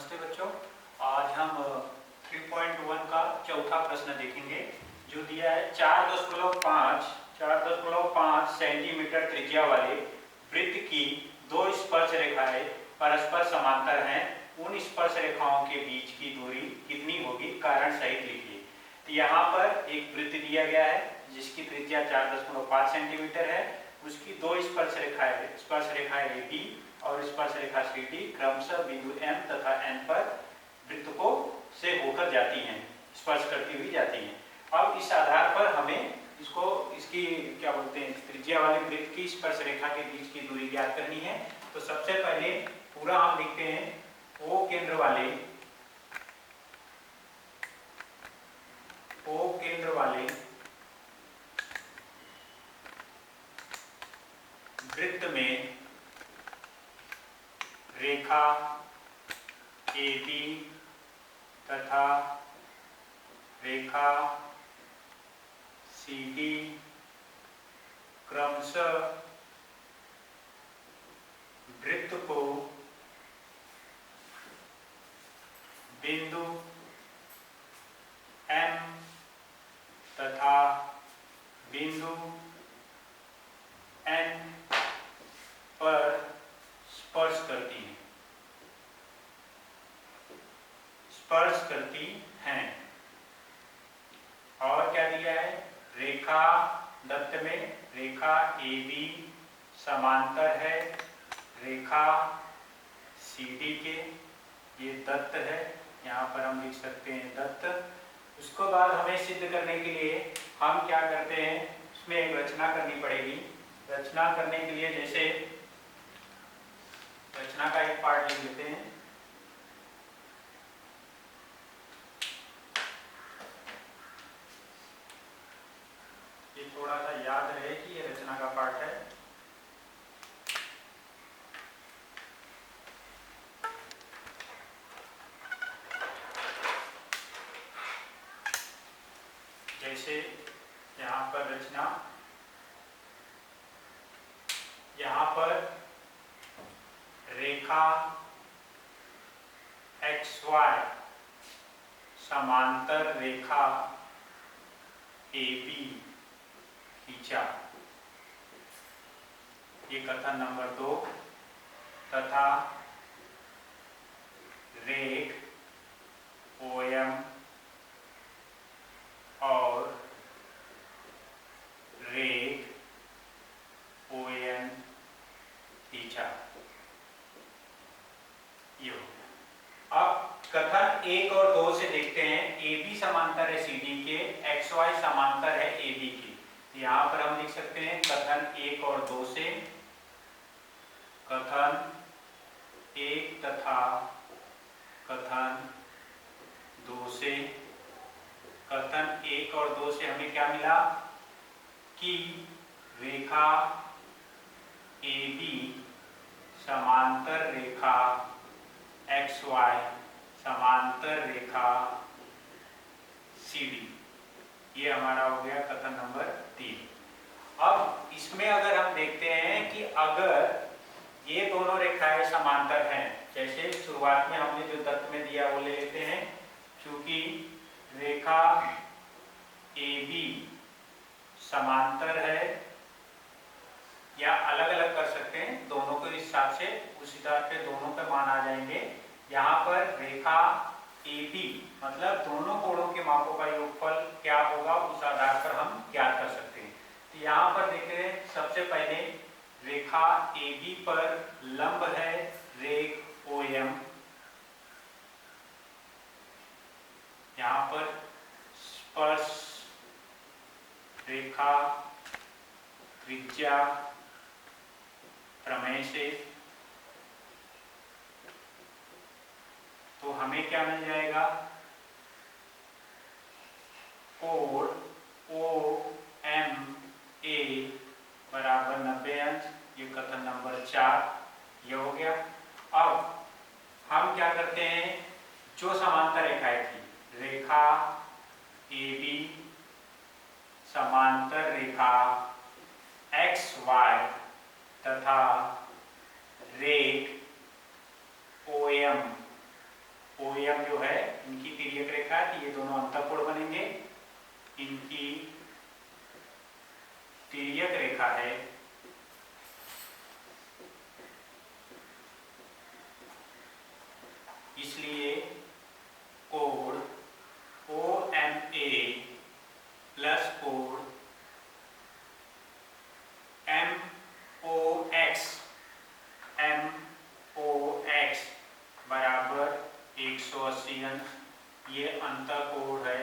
नमस्ते बच्चों। आज हम 3.1 का चौथा प्रश्न देखेंगे जो दिया है 4.5 सेंटीमीटर त्रिज्या वाले वृत्त की दो स्पर्श रेखाएं परस्पर समांतर हैं। उन स्पर्श रेखाओं के बीच की दूरी कितनी होगी, कारण सहित लिखिए। तो यहाँ पर एक वृत्त दिया गया है जिसकी त्रिज्या 4.5 सेंटीमीटर है। उसकी दो स्पर्श रेखाएं AB और स्पर्श रेखा CD क्रमशः बिंदु M तथा N पर वृत्त को से होकर जाती हैं, स्पर्श करती हुई जाती हैं। अब इस आधार पर हमें इसकी क्या बोलते हैं, त्रिज्या वाले वृत्त की स्पर्श रेखा के बीच की दूरी ज्ञात करनी है। तो सबसे पहले पूरा हम लिखते हैं O केंद्र वाले वृत्त में रेखा AB तथा रेखा CD क्रमशः वृत्त को बिंदु M तथा बिंदु N पर स्पर्श करती हैं। और क्या दिया है, रेखा दत्त में रेखा AB समांतर है रेखा CD के, ये दत्त है, यहाँ पर हम लिख सकते हैं दत्त। उसके बाद हमें सिद्ध करने के लिए हम क्या करते हैं, उसमें एक रचना करनी पड़ेगी। रचना करने के लिए जैसे रचना का एक पार्ट लिख लेते हैं। ये थोड़ा सा याद रहे कि ये रचना का पार्ट है। जैसे यहाँ पर रचना, यहाँ पर रेखा XY समांतर रेखा AB खींचा, ये कथन नंबर 2। तथा रेख OM और रेख ON खींचा, ये हो गया। अब कथन 1 और 2 से देखते हैं। AB समांतर है CD के, XY समांतर है AB की। यहाँ पर हम लिख सकते हैं कथन 1 और 2 से, कथन 1 तथा कथन 2 से। कथन 1 और 2 से हमें क्या मिला कि रेखा AB समांतर रेखा XY समांतर रेखा CD, ये हमारा हो गया कथन नंबर 3। अब इसमें अगर हम देखते हैं कि अगर ये दोनों रेखाएं समांतर हैं, जैसे शुरुआत में हमने जो दत्त में दिया वो ले लेते हैं। क्योंकि रेखा AB समांतर है, या अलग अलग कर सकते हैं दोनों के हिसाब से, उस हिसाब से दोनों के मान आ जाएंगे। यहाँ पर रेखा AB मतलब दोनों कोणों के मापों का योगफल क्या होगा, उस आधार पर हम ज्ञात कर सकते हैं। तो यहाँ पर देखते हैं, सबसे पहले रेखा AB पर लंब है रेख OM, यहाँ पर स्पर्श रेखा त्रिज्या प्रमेय से, तो हमें क्या मिल जाएगा, कोण OMA बराबर 90 अंश, ये कथन नंबर 4 ये हो गया। अब हम क्या करते हैं, जो समांतर रेखाएं थी, रेखा AB समांतर रेखा XY तथा रेख OM OM जो है इनकी तिर्यक रेखा है, तो ये दोनों अंतःकोण बनेंगे। इनकी तिर्यक रेखा है, इसलिए कोण OMA प्लस कोण MOX बराबर 180 अंश। ये अंतःकोण है,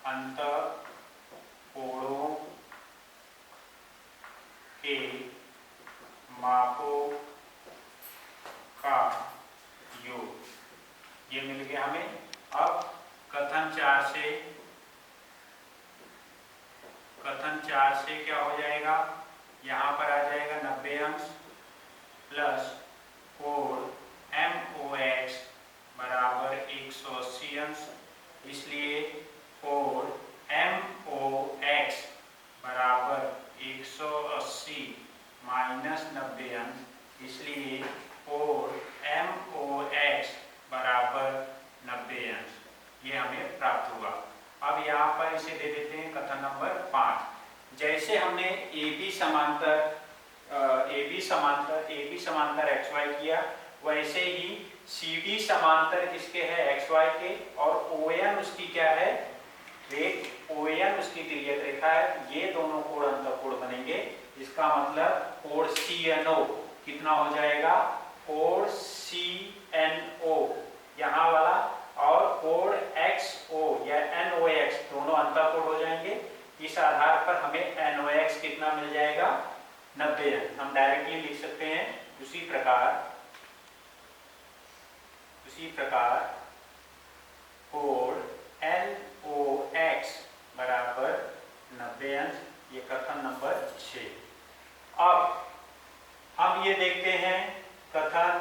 अंतःकोणों के मापों का योग, ये मिल गया हमें। अब कथन 4 से क्या हो जाएगा, यहाँ पर आ जाएगा 90 अंश प्लस कोण MOX बराबर 180 अंश। इसलिए कोण MOX बराबर 180 माइनस 90 अंश, इसलिए कोण MOX बराबर 90 अंश। ये हमें प्राप्त हुआ। अब यहाँ पर इसे दे देते हैं कथन नंबर 5। जैसे हमने AB समांतर XY किया, वैसे ही CD समांतर किसके है, XY के, और ON उसकी क्या है, ON उसकी तिर्यक रेखा है। ये दोनों कोण अंतःकोण बनेंगे। इसका मतलब कोण CNO कितना हो जाएगा, कोण CNO यहाँ वाला, और कोण XO या NOX दोनों अंतःकोण हो जाएंगे। इस आधार पर हमें NOX कितना मिल जाएगा, 90 अंश। हम डायरेक्टली लिख सकते हैं उसी प्रकार कोण NOX बराबर 90 अंश। ये कथन नंबर 6। अब हम ये देखते हैं कथन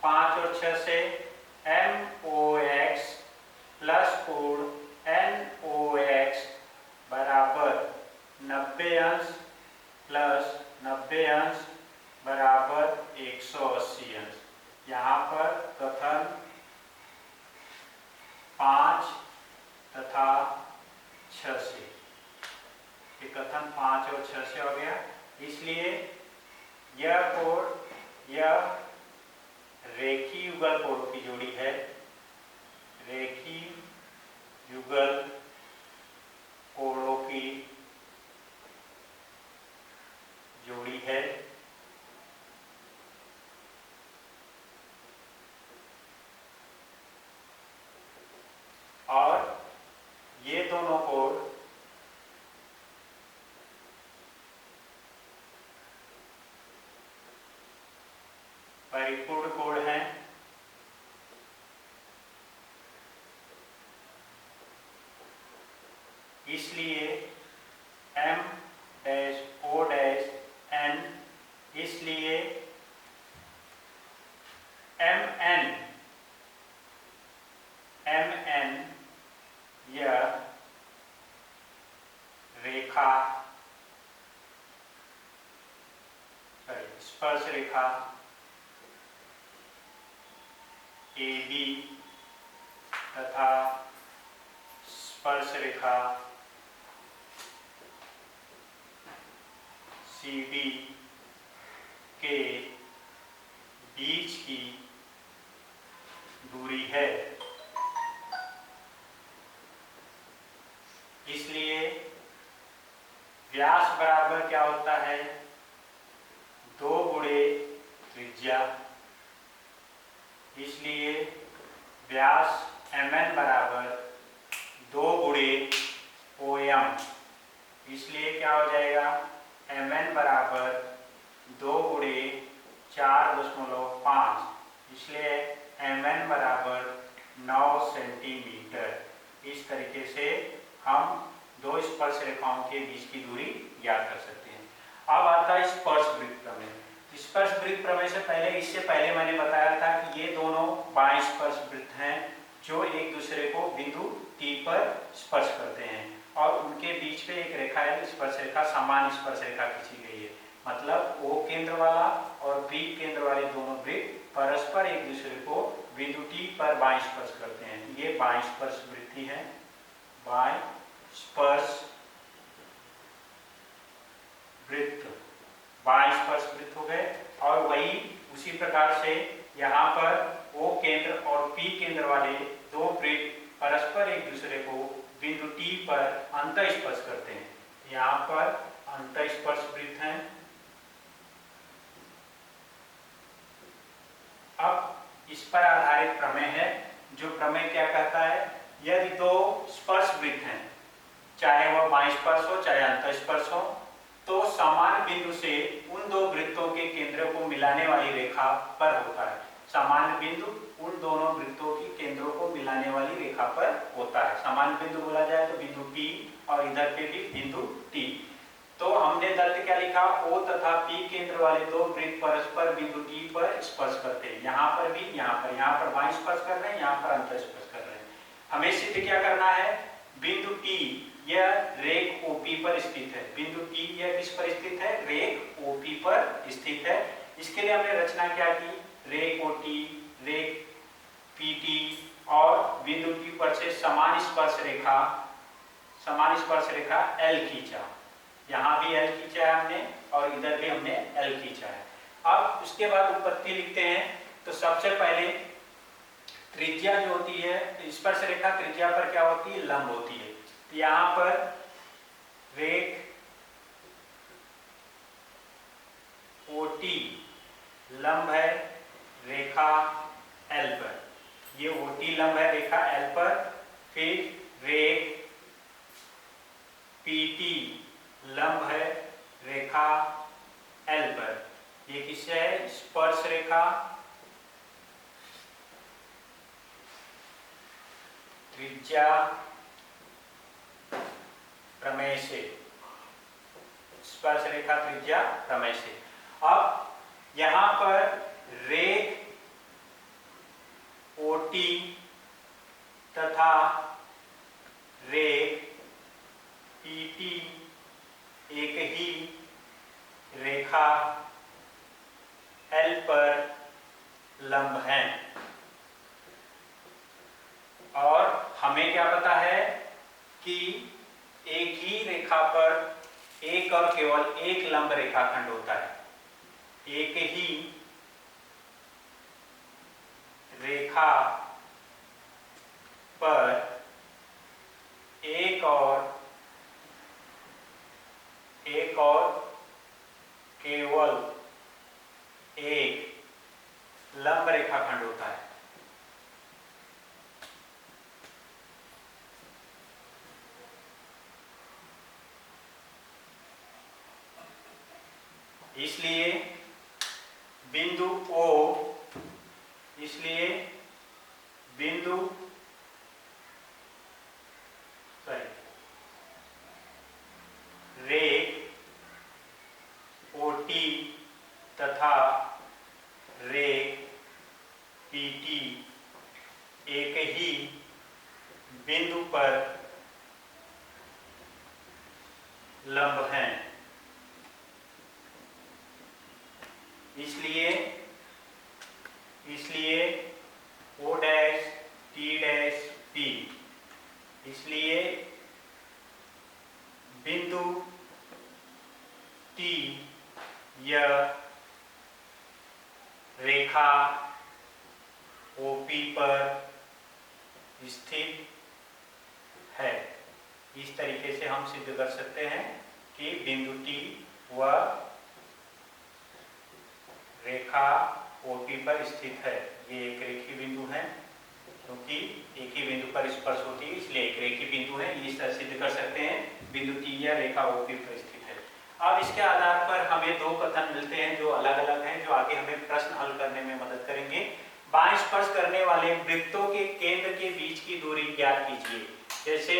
5 और 6 से, MOX प्लस कोण NOX बराबर 90 अंश प्लस 90 अंश बराबर 180 अंश। यहाँ पर कथन 5 तथा 6 से, ये कथन 5 और 6 से हो गया। इसलिए यह कोण, यह रेखीय युगल कोणों की जोड़ी है, रेखीय युगल कोणों की जोड़ी है। और ये दोनों कोण परिपूर्ण कोण हैं। इसलिए M-O-N, इसलिए MN यह रेखा, स्पर्श रेखा AB तथा स्पर्श रेखा CD के बीच की दूरी है। इसलिए व्यास बराबर क्या होता है, 2 गुणे त्रिज्या। इसलिए व्यास MN बराबर 2 गुणे OM। इसलिए क्या हो जाएगा, MN बराबर 2 गुणे 4.5, इसलिए MN बराबर 9 सेंटीमीटर। इस तरीके से हम दो स्पर्श रेखाओं के बीच की दूरी ज्ञात कर सकते हैं। अब आता है स्पर्श वृत्त प्रमेय। स्पर्श वृत्त प्रमेय से पहले, इससे पहले मैंने बताया था कि ये दोनों बाएं स्पर्श वृत्त हैं जो एक दूसरे को बिंदु T पर स्पर्श करते हैं, और उनके बीच में एक रेखा है, स्पर्श रेखा, समान स्पर्श रेखा खींची गई है। मतलब O केंद्र वाला और B केंद्र वाले दोनों वृत्त परस्पर एक दूसरे को बिंदु टी पर बाएं स्पर्श करते हैं। ये बाएं स्पर्श वृत्ति है, बाएं स्पर्श वृत्त, बाएं स्पर्श वृत्त हो गए। और वही उसी प्रकार से यहाँ पर O केंद्र और P केंद्र वाले दो वृत्त परस्पर एक दूसरे को बिंदु T पर अंत स्पर्श करते हैं। यहाँ पर अंत स्पर्श वृत्त हैं। अब इस पर आधारित प्रमेय है, जो प्रमेय क्या कहता है, यदि दो स्पर्श वृत्त हैं, चाहे वह बाएं स्पर्श हो चाहे अंत स्पर्श हो, तो समान बिंदु से उन दो वृत्तों के केंद्रों को मिलाने वाली रेखा पर होता है। समान बिंदु उन दोनों वृत्तों की केंद्रों को मिलाने वाली रेखा पर होता है। समान बिंदु बोला जाए तो बिंदु P और इधर पे भी बिंदु T। तो हमने दत्त क्या लिखा, O तथा P केंद्र वाले दो वृत्त परस्पर बिंदु T पर स्पर्श करते हैं। यहाँ पर भी, यहाँ पर बाएं स्पर्श कर रहे हैं, यहाँ पर अंत स्पर्श कर रहे हैं। हमें सिद्ध क्या करना है, बिंदु T यह रेख OP पर स्थित है। बिंदु T यह किस पर स्थित है, रेख OP पर स्थित है। इसके लिए हमने रचना क्या की, रेख OT, रेख PT और बिंदु P पर से समान स्पर्श रेखा L खींचा। यहाँ भी L खींचा है हमने और इधर भी हमने L खींचा है। अब उसके बाद उत्पत्ति लिखते हैं। तो सबसे पहले त्रिज्या जो होती है, स्पर्श रेखा त्रिज्या पर क्या होती है, लंब होती है। तो यहाँ पर रेख OT लंब है रेखा L पर, ये OT लंब है रेखा L पर। फिर रेख PT लंब है रेखा L पर। ये किससे है, स्पर्श रेखा त्रिज्या प्रमेय से, स्पर्श रेखा त्रिज्या प्रमेय से। अब यहाँ पर रेख OT तथा रेख PT एक ही रेखा L पर लंब हैं। और हमें क्या पता है कि एक ही रेखा पर एक और केवल एक लंब रेखाखंड होता है। एक ही रेखा पर एक और केवल एक लंब रेखाखंड होता है। इसलिए बिंदु रेख OT तथा रेख PT एक ही बिंदु पर लंब हैं। इसलिए O dash T dash P, इसलिए बिंदु T यह रेखा OP पर स्थित है। इस तरीके से हम सिद्ध कर सकते हैं कि बिंदु T वह रेखा OP पर स्थित है। ये एक रेखीय बिंदु है, क्योंकि एक ही बिंदु पर स्पर्श होती है, इसलिए एक रेखीय बिंदु है। इस तरह सिद्ध कर सकते हैं बिंदु T या रेखा OP पर स्थित है। अब इसके आधार पर हमें दो कथन मिलते हैं जो अलग अलग हैं, जो आगे हमें प्रश्न हल करने में मदद करेंगे। बाएं स्पर्श करने वाले वृत्तों के केंद्र के बीच की दूरी ज्ञात कीजिए। जैसे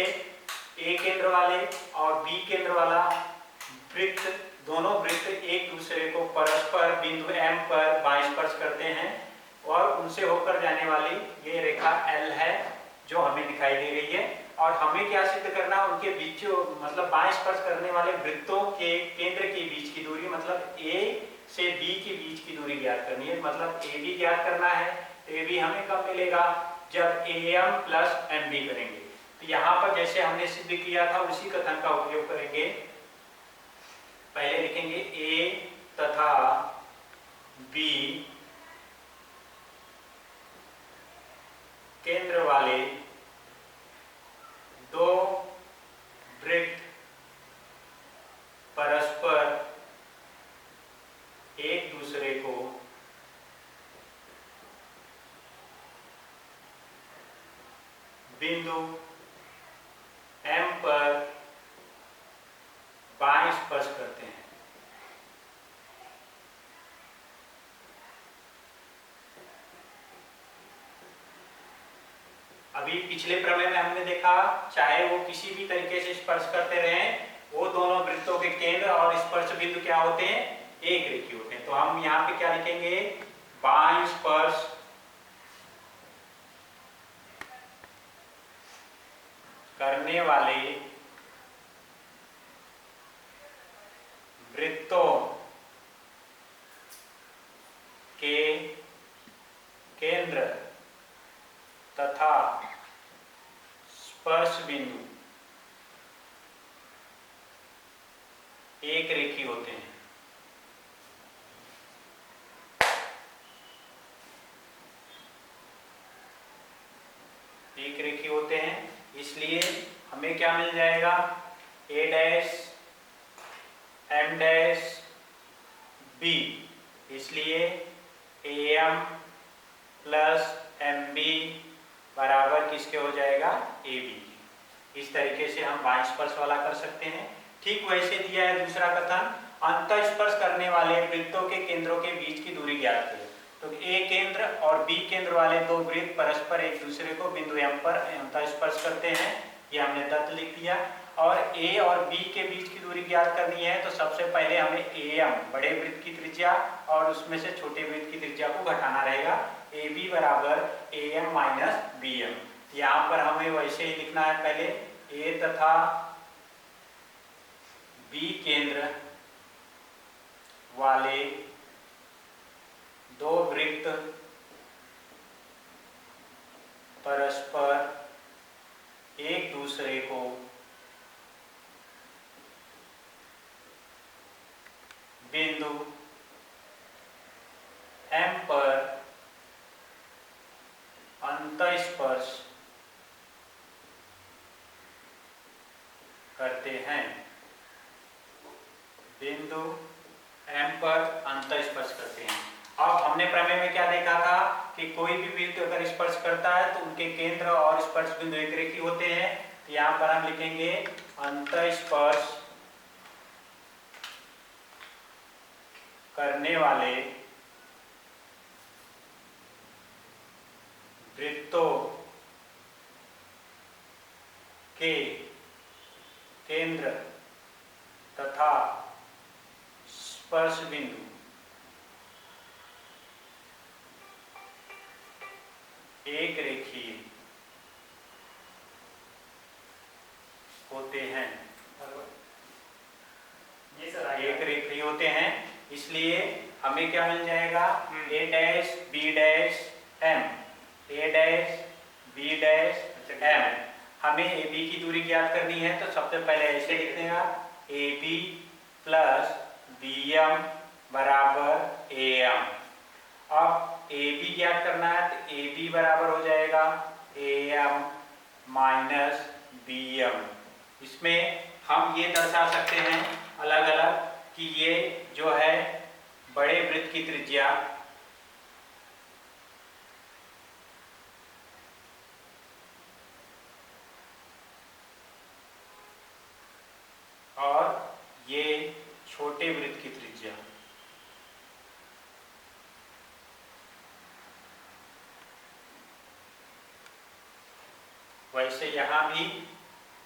A केंद्र वाले और B केंद्र वाला वृत्त, दोनों वृत्त एक दूसरे को परस्पर बिंदु M पर बाएं स्पर्श करते हैं और उनसे होकर जाने वाली ये रेखा L है जो हमें दिखाई दे रही है। और हमें क्या सिद्ध करना, उनके बीच मतलब बाएं स्पर्श करने वाले वृत्तों के केंद्र के बीच की दूरी, मतलब A से B के बीच की दूरी ज्ञात करनी है। मतलब AB ज्ञात करना है, ए बी हमें कब मिलेगा, जब A M plus M B करेंगे। तो यहाँ पर जैसे हमने सिद्ध किया था उसी कथन का उपयोग करेंगे। पहले लिखेंगे ए तथा बी केंद्र वाले दो वृत्त परस्पर एक दूसरे को बिंदु M पर बाएं स्पर्श करते हैं। अभी पिछले प्रमेय में हमने देखा चाहे वो किसी भी तरीके से स्पर्श करते रहें, वो दोनों वृत्तों के केंद्र और स्पर्श बिंदु क्या होते हैं, एक रेखीय होते हैं। तो हम यहाँ पे क्या लिखेंगे, बाएं स्पर्श करने वाले वृत्तों के केंद्र तथा स्पर्श बिंदु एक रेखीय होते हैं। एक रेखीय होते हैं, इसलिए हमें क्या मिल जाएगा, A dash M dash B, इसलिए A M plus M B बराबर किसके हो जाएगा, ए बी। इस तरीके से हम बाएं स्पर्श वाला कर सकते हैं। ठीक वैसे दिया है दूसरा कथन, अंतःस्पर्श करने वाले वृत्तों के केंद्रों के बीच की दूरी ज्ञात करें। तो ए केंद्र और बी केंद्र वाले दो वृत्त परस्पर एक दूसरे को बिंदु एम पर अंतःस्पर्श करते हैं, ये हमने तत्व लिख दिया। और ए और बी के बीच की दूरी ज्ञात करनी है, तो सबसे पहले हमें ए एम बड़े वृत्त की त्रिज्या और उसमें से छोटे वृत्त की त्रिज्या को घटाना रहेगा। ए बी बराबर A M minus B M. यहाँ पर हमें वैसे ही लिखना है, पहले ए तथा बी केंद्र वाले दो वृत्त परस्पर एक दूसरे को बिंदु M पर अंतःस्पर्श करते हैं। बिंदु M पर अंतःस्पर्श करते हैं। अब हमने प्रमेय में क्या देखा था कि कोई भी वृत्त अगर स्पर्श करता है तो उनके केंद्र और स्पर्श बिंदु एक रेखीय होते हैं। तो यहाँ पर हम लिखेंगे अंतःस्पर्श करने वाले वृत्तों के केंद्र तथा स्पर्श बिंदु एक रेखीय होते हैं। एक रेखीय होते हैं, इसलिए हमें क्या मिल जाएगा, A dash B dash M, A dash B dash M. हमें ए बी की दूरी ज्ञात करनी है, तो सबसे पहले ऐसे लिख देगा, A B plus B M बराबर ए एम। अब ए बी ज्ञात करना है, तो ए बी बराबर हो जाएगा A M minus B M. इसमें हम ये दर्शा सकते हैं अलग अलग कि ये जो है बड़े वृत्त की त्रिज्या और ये छोटे वृत्त की त्रिज्या। वैसे यहां भी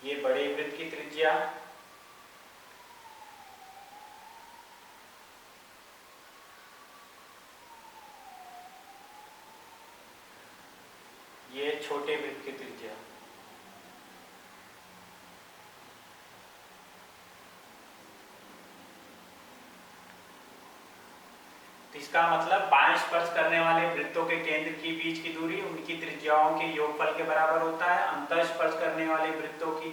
ये बड़े वृत्त की त्रिज्या ये छोटे वृत्त की त्रिज्या। तो इसका मतलब बाएं स्पर्श करने वाले वृत्तों के केंद्र के बीच की दूरी उनकी त्रिज्याओं के योगफल के बराबर होता है। अंतः स्पर्श करने वाले वृत्तों की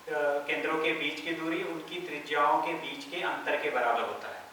केंद्रों के बीच की दूरी उनकी त्रिज्याओं के बीच के अंतर के बराबर होता है।